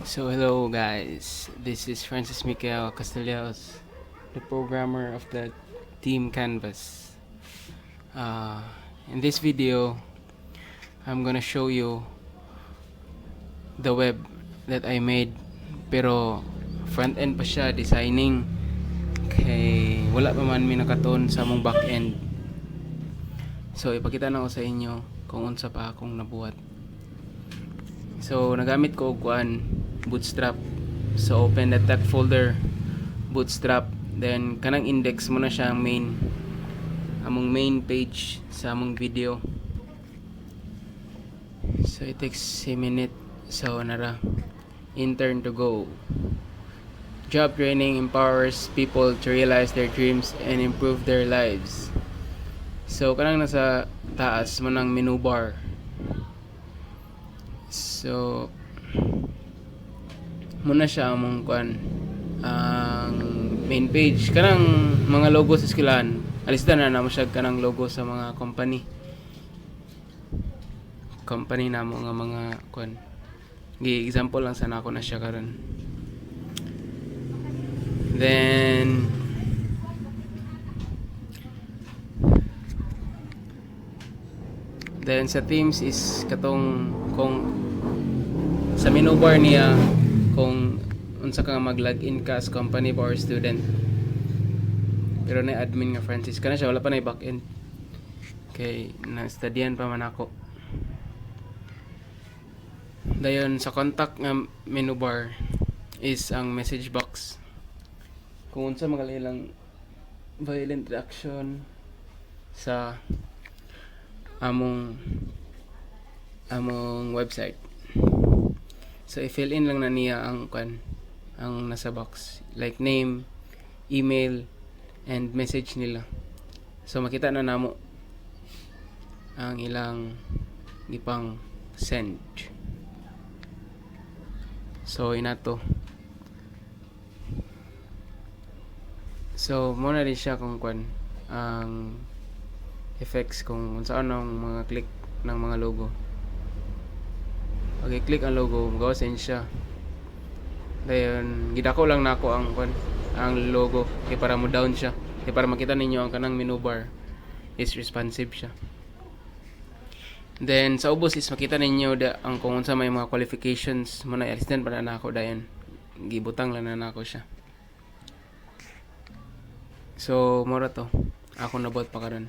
So hello guys, this is Francis Michael Castellanos, the programmer of the Team Canvas. Uh, in this video, I'm gonna show you the web that I made, pero front end pa siya, designing. Kay wala pa man mi nakaton sa mong back end. So ipakita na ko sa inyo kung unsa pa akong nabuhat. So nagamit ko og kuan Bootstrap. So open the tech folder, Bootstrap, then kanang index mo na siya ang among main page sa among video. So it takes a minute. So nara intern to go. Job training empowers people to realize their dreams and improve their lives. So kanang nasa taas mo ng menu bar. So muna siya among kuan ang main page. Kanang mga logo sa eskwelahan, alisdan na namo siya kanang logo sa mga company namo nga mga kuan. Example lang sana ako na siya karon. Then sa themes is katong kung sa menu bar niya kung unsa ka mag-login ka as company or student. Pero na admin nga Francis kana siya, wala pa na back-end. Okay, na-studyan pa man ako. Dayon sa contact nga menu bar is ang message box. Kung unsa magalilang violent reaction sa among website. So i-fill in lang na niya ang nasa box, like name, email, and message nila. So makita na namo ang ilang gipang send. So inato. So muna rin siya kung ang effects kung saan ang mga click ng mga logo. Okay, click ang logo, magawa siya. Dayon gidako lang nako ang logo kay para mo down siya. Kay para makita ninyo ang kanang menu bar is responsive siya. Then sa ubos is makita ninyo ang kung unsa may mga qualifications mo na assistant para nako dayon. Gibutang lang na nako siya. So mora to. Ako nabot pa karon.